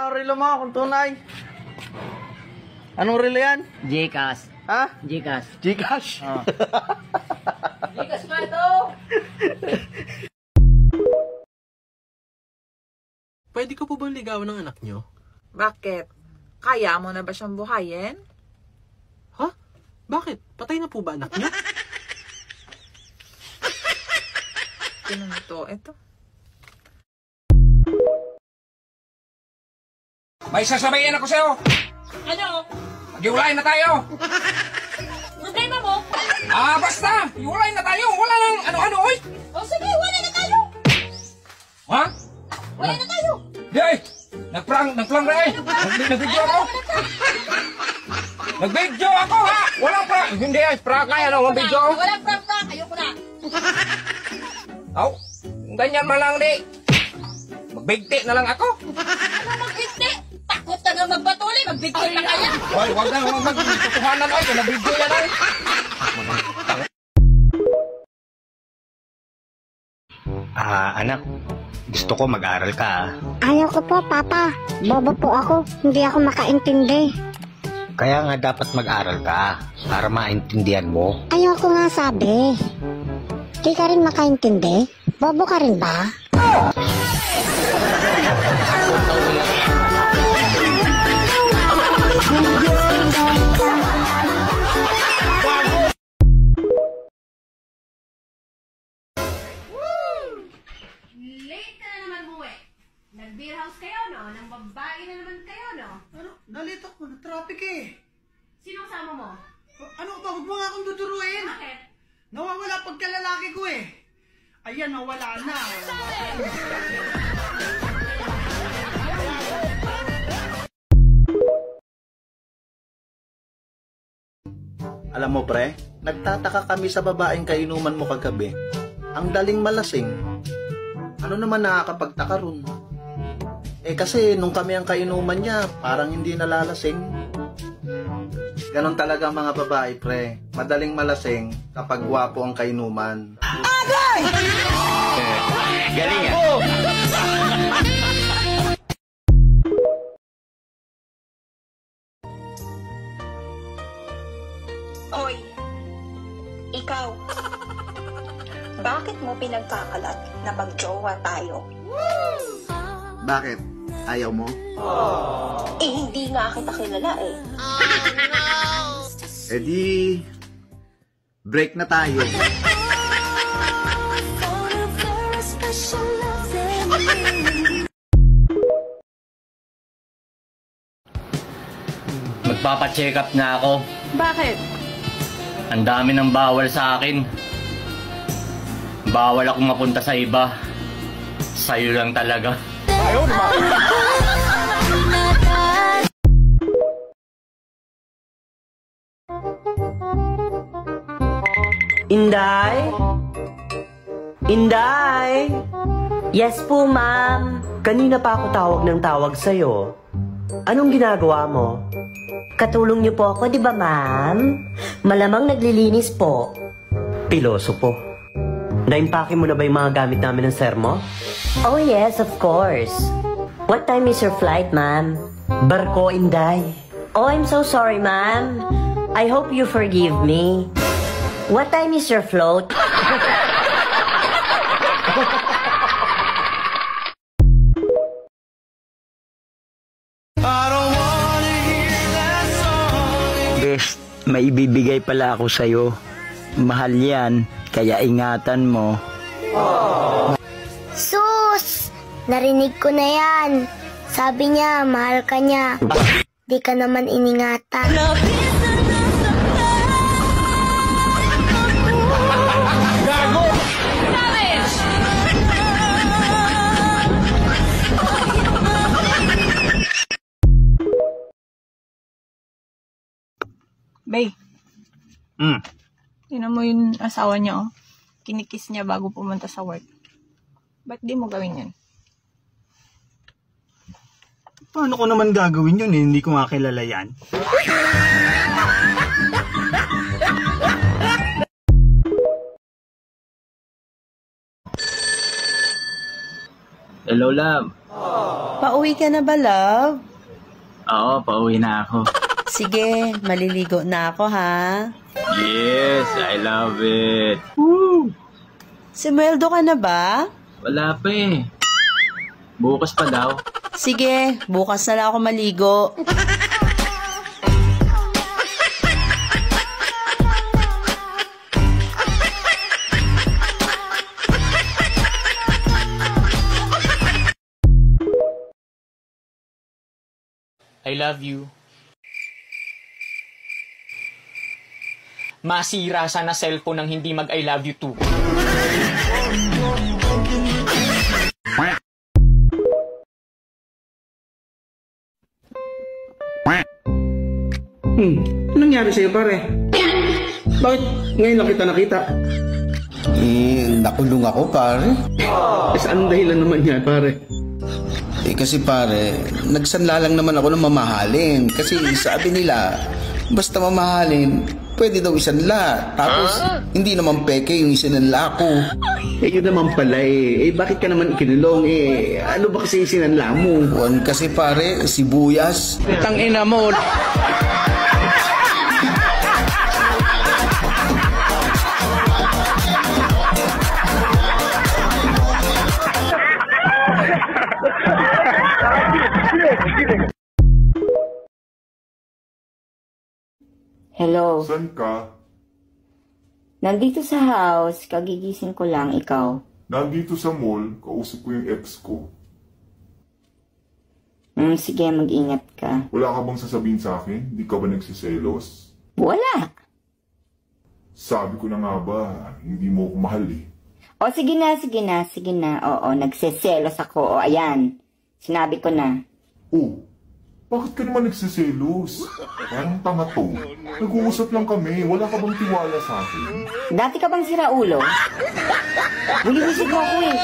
ang relo mo kung tunay? Anong relo yan? Gcash. Ha? Gcash. Gcash? Oh. Gcash ba ito? Pwede ko po bang ligawan ng anak nyo? Bakit? Kaya mo na ba siyang buhayin? Ha? Bakit? Patay na po ba anak nyo? Tinong ito. May sasabihin ako sa'yo. Ano? Mag-iwalay na tayo. Problema mo? Basta. Iwalay na tayo. Wala nang ano-ano, oy. O sige, wala na tayo. Ha? Wala na tayo. Di ay. Nagprank na eh. Nag-video ako. Nag-video ako, ha? Walang prank. Hindi ay, prank na yan. Walang video. Walang prank. Ayoko na. Aw, ganyan man lang, di. Magbigti na lang ako. Ano magbigti? Takot na nga magpatuloy. Magbigti na kaya. Hoy, wag na. Magtutuhanan, oy. Kung nag-video yan, ay. Anak, gusto ko mag-aral ka. Ayaw ko po, Papa. Bobo po ako. Hindi ako makaintindi. Kaya nga dapat mag-aral ka para maintindihan mo. Ayaw ko nga sabi. Di ka rin makaintindi? Bobo ka rin ba? Late ka na naman buwi. Nag-beer house kayo, no? Nang babae na naman kayo, no? Ano? Nalito ko. Na-traffic eh. Sino kasama mo? Ano ba? Huwag mo nga akong duduruin. Bakit? Nawawala pagkalalaki ko eh. Ayan, nawala na. Alam mo pre, nagtataka kami sa babaeng kainuman mo kagabi. Ang daling malasing. Ano naman nakakapagtaka ron? Eh kasi nung kami ang kainuman niya, parang hindi nalalasing. Ganon talaga ang mga babae pre. Madaling malasing kapag gwapo ang kainuman. Galing yan. Hoy, ikaw, bakit mo pinagkakalat na mag-jowa tayo? Bakit? Ayaw mo? Eh, hindi nga kita kilala eh. Eh di, break na tayo. Magpapacheck up na ako. Bakit? Ang dami ng bawal sa akin. Bawal akong mapunta sa iba. Sa'yo lang talaga. Ayaw naman. Inday? Inday? Yes po, ma'am. Kanina pa ako tawag ng tawag sa'yo. Anong ginagawa mo? Katulong niyo po ako, di ba, ma'am? Malamang naglilinis po. Piloso po. Naimpake mo na ba yung mga gamit namin ng sir mo? Oh, yes, of course. What time is your flight, ma'am? Barko, Inday. Oh, I'm so sorry, ma'am. I hope you forgive me. What time is your float? Best, may ibibigay pala ako sa'yo. Mahal yan, kaya ingatan mo. Sus! Narinig ko na yan. Sabi niya, mahal ka niya. Di ka naman iningatan. Gago! Bay, tinan mo yung asawa niya, oh. Kinikiss niya bago pumunta sa work. Ba't di mo gawin yan? Paano ko naman gagawin yun eh? Hindi ko nga kilala yan. Hello, love. Pauwi ka na ba, love? Oo, pauwi na ako. Sige, maliligo na ako, ha? Yes, I love it. Sumweldo ka na ba? Wala pa eh. Bukas pa daw. Sige, bukas na lang ako maligo. I love you. Masira sana cellphone ng hindi mag-I love you too. Anong nangyari sa'yo, pare? Bakit ngayon lang kita nakita? Nakulong ako, pare. Saan dahilan naman niya, pare? Kasi pare, nagsanla lang naman ako ng mamahalin. Kasi sabi nila, basta mamahalin, pwede daw isanla. Tapos, hindi naman peke yung isinanla ko. Yun naman pala bakit ka naman ikinulong ano ba kasi isinanla mo? Juan kasi pare, sibuyas. Tangina mo. Hello. Saan ka? Nandito sa house, kagigising ko lang, ikaw. Nandito sa mall, kausap ko yung ex ko. Sige, mag-ingat ka. Wala ka bang sasabihin sa akin? Di ka ba nagsiselos? Wala. Sabi ko na nga ba, hindi mo ako mahal eh. O, sige na. Oo, nagseselos ako. O, ayan. Sinabi ko na. Bakit ka naman nagsiselos? Parang tanga to. Nag-uusap lang kami. Wala ka bang tiwala sa akin? Dati ka bang siraulo? Buliwisig mo ako eh.